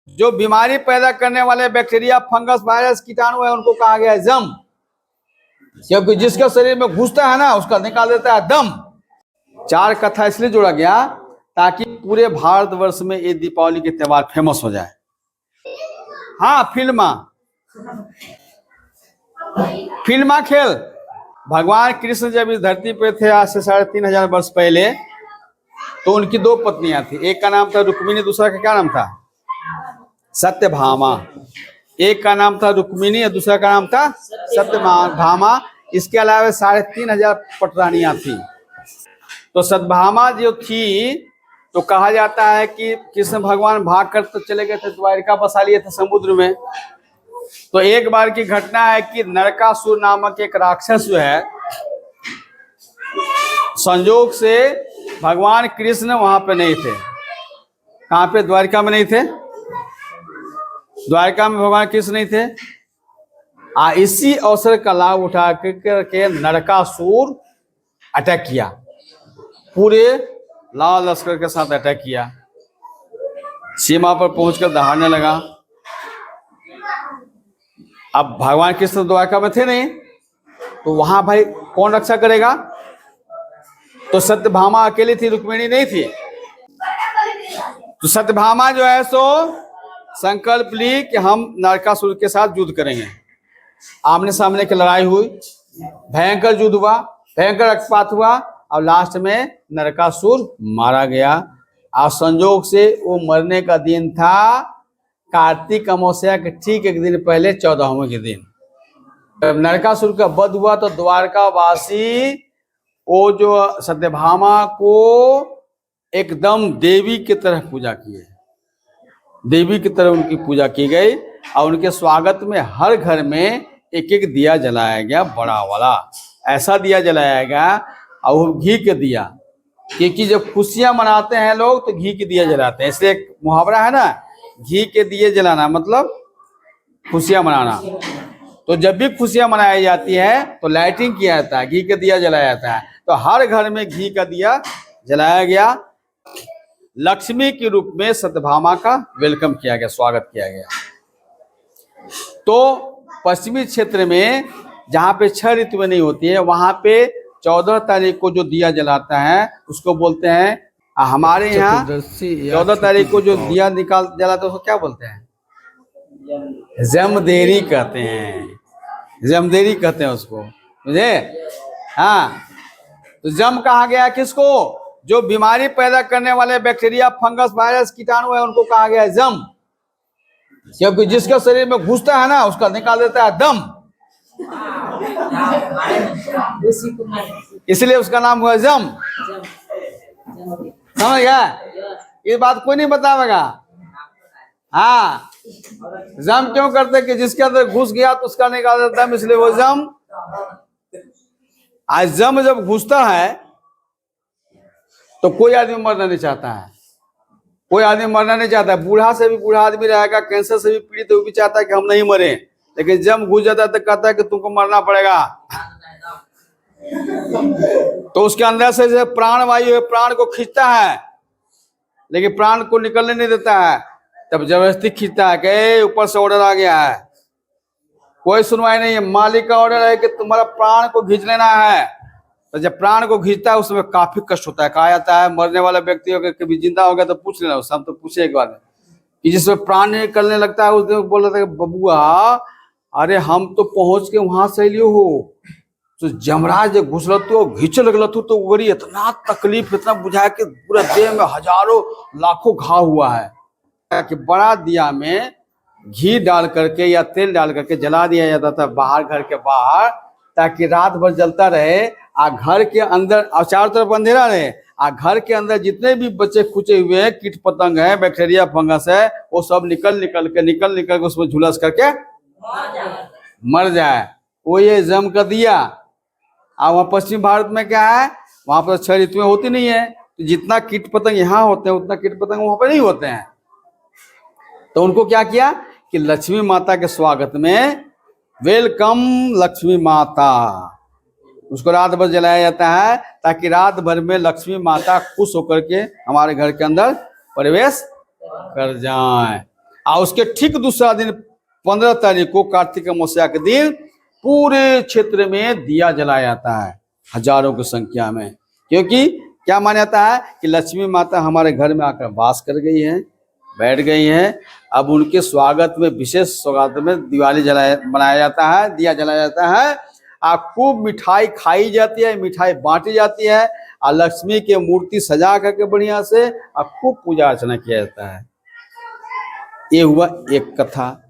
जो बीमारी पैदा करने वाले बैक्टीरिया, फंगस, वायरस, कीटाणु है उनको कहा गया है जम। क्योंकि जिसके शरीर में घुसता है ना उसका निकाल देता है दम। 4 कथा इसलिए जोड़ा गया ताकि पूरे भारतवर्ष में ये दीपावली के त्योहार फेमस हो जाए। हाँ, फिल्मा खेल। भगवान कृष्ण जब इस धरती पे थे आज से 3500 वर्ष पहले, तो उनकी 2 पत्नियां थी। एक का नाम था रुक्मिणी, दूसरा का क्या नाम था? सत्यभामा। एक का नाम था रुक्मिणी और दूसरा का नाम था सत्यभामा। इसके अलावा 3500 पटरानियां थी। तो सत्यभामा जो थी, तो कहा जाता है कि कृष्ण भगवान भाग कर तो चले गए थे, द्वारिका बसा लिए थे समुद्र में। तो एक बार की घटना है कि नरकासुर नामक एक राक्षस जो है, संजोग से भगवान कृष्ण वहां पे नहीं थे। कहाँ पे? द्वारिका में नहीं थे। द्वारिका में भगवान कृष्ण नहीं थे। इसी अवसर का लाभ उठा करके नरकासुर अटैक किया, पूरे लाल लश्कर के साथ अटैक किया। सीमा पर पहुंचकर दहाड़ने लगा। अब भगवान कृष्ण द्वारका में थे नहीं, तो वहां भाई कौन रक्षा करेगा? तो सत्यभामा अकेली थी, रुक्मिणी नहीं थी। तो सत्यभामा जो है सो संकल्प ली कि हम नरकासुर के साथ युद्ध करेंगे। आमने सामने की लड़ाई हुई, भयंकर युद्ध हुआ, भयंकर रक्तपात हुआ और लास्ट में नरकासुर मारा गया। और संजोग से वो मरने का दिन था कार्तिक अमावस्या के ठीक एक दिन पहले, 14वें के दिन। जब नरकासुर का वध हुआ तो द्वारका वासी वो जो सत्यभामा को एकदम देवी की तरह पूजा किए, देवी की तरह उनकी पूजा की गई। और उनके स्वागत में हर घर में एक एक दिया जलाया गया, बड़ा वाला ऐसा दिया जलाया गया। और वो घी के दिया, क्योंकि जब खुशियां मनाते हैं लोग तो घी के दिया जलाते हैं। इसलिए एक मुहावरा है ना, घी के दिए जलाना मतलब खुशियां मनाना। तो जब भी खुशियां मनाई जाती है तो लाइटिंग किया जाता है, घी का दिया जलाया जाता है। तो हर घर में घी का दिया जलाया गया। लक्ष्मी के रूप में सत्यभामा का वेलकम किया गया, स्वागत किया गया। तो पश्चिमी क्षेत्र में जहाँ पे 6 ऋतुएं नहीं होती है, वहां पे 14 तारीख को जो दिया जलाता है उसको बोलते हैं, हमारे यहाँ 14 तारीख को जो दिया निकाल जलाते हैं उसको क्या बोलते हैं? जमदेरी कहते हैं, जमदेरी कहते हैं उसको, मुझे। हाँ, तो जम कहा गया किसको? जो बीमारी पैदा करने वाले बैक्टीरिया, फंगस, वायरस, कीटाणु है उनको कहा गया है जम। क्योंकि जिसके शरीर में घुसता है ना उसका निकाल देता है दम, इसलिए उसका नाम हुआ जम। समझ गया? ये बात कोई नहीं बतावेगा। हाँ, जम क्यों करते कि जिसके अंदर घुस गया तो उसका निकाल देता है, इसलिए वो जम। आज जम जब घुसता है तो कोई आदमी मरना नहीं चाहता है, कोई आदमी मरना नहीं चाहता है। बूढ़ा से भी बूढ़ा आदमी रहेगा, कैंसर से भी पीड़ित, वो भी चाहता है कि हम नहीं मरे। लेकिन जम घुस जाता है तो कहता है कि तुमको मरना पड़ेगा। तो उसके अंदर से जो प्राण वायु है, प्राण को खींचता है, लेकिन प्राण को निकलने नहीं देता है। तब जबरदस्ती खींचता है कि ऊपर से ऑर्डर आ गया है, कोई सुनवाई नहीं है, मालिक का ऑर्डर है कि तुम्हारा प्राण को खींच लेना है। तो जब प्राण को खींचता है उसमें काफी कष्ट होता है। कहा जाता है मरने वाला व्यक्ति अगर कभी जिंदा हो गया तो पूछ लेना, उससे हम तो पूछे एक बार कि जिसमें प्राण निकलने लगता है, उस दिन बोल रहा था कि बबुआ अरे हम तो पहुंच के वहां से लियो हो, तो जमराज जब घुसलतु घींच लगलतु तो बड़ी इतना तकलीफ, इतना बुझाया कि पूरा देह में हजारों लाखों घाव हुआ है। कि बड़ा दिया में घी डाल करके या तेल डाल करके जला दिया जाता था बाहर, घर के बाहर, ताकि रात भर जलता रहे। घर के अंदर और चारों तरफ अंधेरा रहे। घर के अंदर जितने भी बच्चे खुचे हुए हैं, कीट पतंग है, बैक्टीरिया, फंगस है, वो सब निकल के उसमें झुलस करके मर जाए। वो ये जम का दिया। वहाँ पश्चिम भारत में क्या है, वहां पर 6 ऋतुएं होती नहीं है, तो जितना कीट पतंग यहाँ होते हैं उतना कीट पतंग वहां पर नहीं होते हैं। तो उनको क्या किया कि लक्ष्मी माता के स्वागत में वेलकम लक्ष्मी माता, उसको रात भर जलाया जाता है ताकि रात भर में लक्ष्मी माता खुश होकर के हमारे घर के अंदर प्रवेश कर जाए। और उसके ठीक दूसरा दिन 15 तारीख को कार्तिक अमावस्या के दिन पूरे क्षेत्र में दिया जलाया जाता है, हजारों की संख्या में। क्योंकि क्या माना जाता है कि लक्ष्मी माता हमारे घर में आकर वास कर गई है, बैठ गई हैं। अब उनके स्वागत में, विशेष स्वागत में दिवाली बनाया जाता है, दिया जलाया जाता है, और खूब मिठाई खाई जाती है, मिठाई बांटी जाती है, और लक्ष्मी की मूर्ति सजा करके बढ़िया से और खूब पूजा अर्चना किया जाता है। ये हुआ एक कथा।